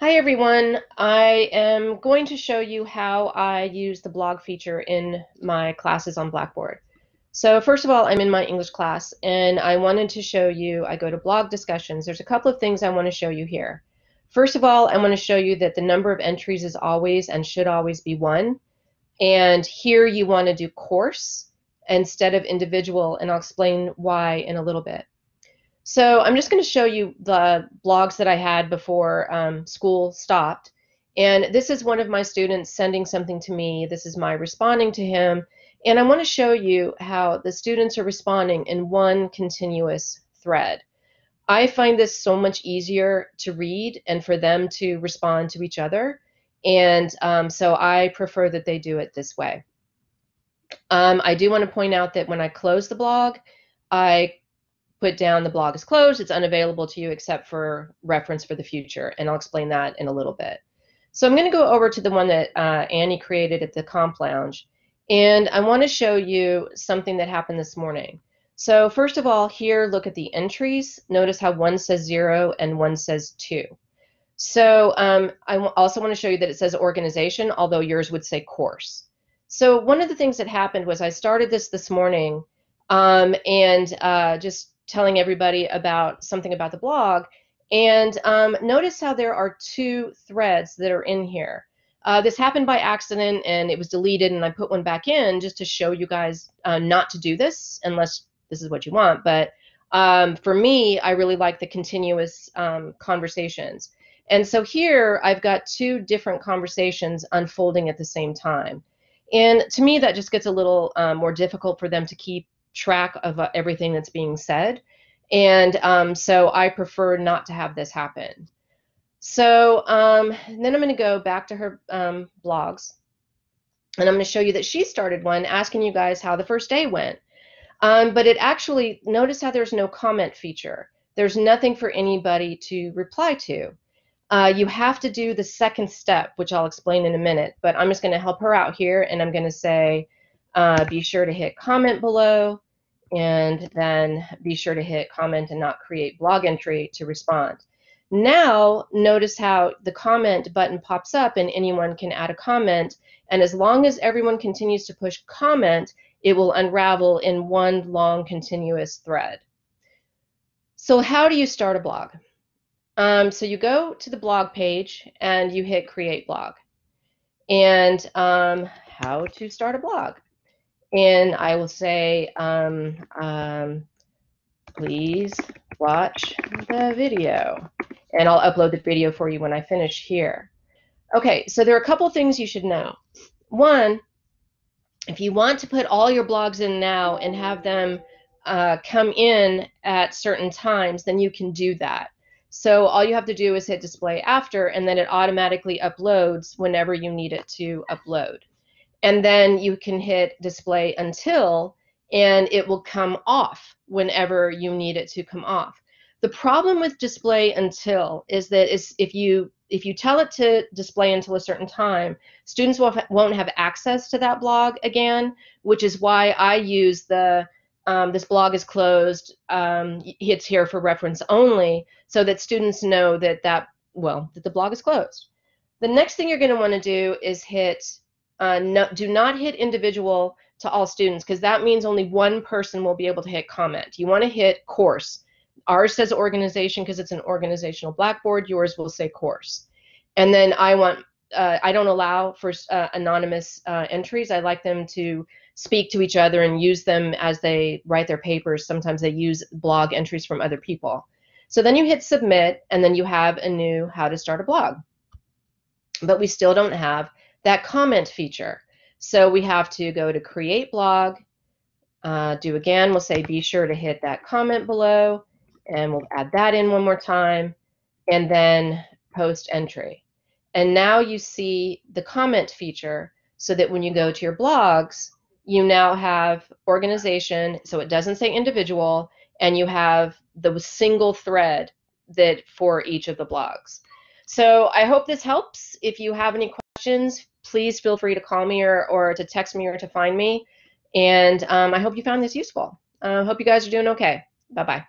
Hi everyone, I am going to show you how I use the blog feature in my classes on Blackboard. So first of all, I'm in my English class and I wanted to show you, I go to blog discussions. There's a couple of things I want to show you here. First of all, I want to show you that the number of entries is always and should always be 1. And here you want to do course instead of individual, and I'll explain why in a little bit. So I'm just going to show you the blogs that I had before school stopped. And this is one of my students sending something to me. This is my responding to him. And I want to show you how the students are responding in one continuous thread. I find this so much easier to read and for them to respond to each other. And so I prefer that they do it this way. I do want to point out that when I close the blog, I put down the blog is closed, it's unavailable to you except for reference for the future, and I'll explain that in a little bit. So I'm going to go over to the one that Annie created at the Comp Lounge, and I want to show you something that happened this morning. So first of all, here, look at the entries. Notice how one says 0 and one says 2. So I also want to show you that it says organization, although yours would say course. So one of the things that happened was I started this morning and just telling everybody about something about the blog, and notice how there are 2 threads that are in here. This happened by accident and it was deleted, and I put one back in just to show you guys not to do this unless this is what you want. But for me, I really like the continuous conversations. And so here I've got 2 different conversations unfolding at the same time. And to me, that just gets a little more difficult for them to keep track of everything that's being said. And so I prefer not to have this happen. So then I'm going to go back to her blogs, and I'm going to show you that she started one asking you guys how the first day went. But it actually, notice how there's no comment feature. There's nothing for anybody to reply to. You have to do the second step, which I'll explain in a minute, but I'm just going to help her out here, and I'm going to say, be sure to hit comment below, and then be sure to hit comment and not create blog entry to respond. Now, notice how the comment button pops up and anyone can add a comment, and as long as everyone continues to push comment, it will unravel in one long continuous thread. So how do you start a blog? So you go to the blog page and you hit create blog, and how to start a blog. And I will say, please watch the video, and I'll upload the video for you when I finish here. Okay, so there are a couple things you should know. One, if you want to put all your blogs in now and have them come in at certain times, then you can do that. So all you have to do is hit display after, and then it automatically uploads whenever you need it to upload. And then you can hit display until, and it will come off whenever you need it to come off. The problem with display until is that if you tell it to display until a certain time, students won't have access to that blog again, which is why I use the this blog is closed, it's here for reference only, so that students know that that the blog is closed. The next thing you're going to want to do is hit do not hit individual to all students, because that means only one person will be able to hit comment. You want to hit course. Ours says organization because it's an organizational Blackboard. Yours will say course. And then I don't allow for anonymous entries. I like them to speak to each other and use them as they write their papers. Sometimes they use blog entries from other people. So then you hit submit, and then you have a new how to start a blog. But we still don't have that comment feature. So we have to go to create blog, we'll say be sure to hit that comment below, and we'll add that in one more time, and then post entry. And now you see the comment feature, so that when you go to your blogs, you now have organization, so it doesn't say individual, and you have the single thread that for each of the blogs. So I hope this helps. If you have any questions, please feel free to call me or to text me or to find me. And I hope you found this useful. I hope you guys are doing okay. Bye-bye.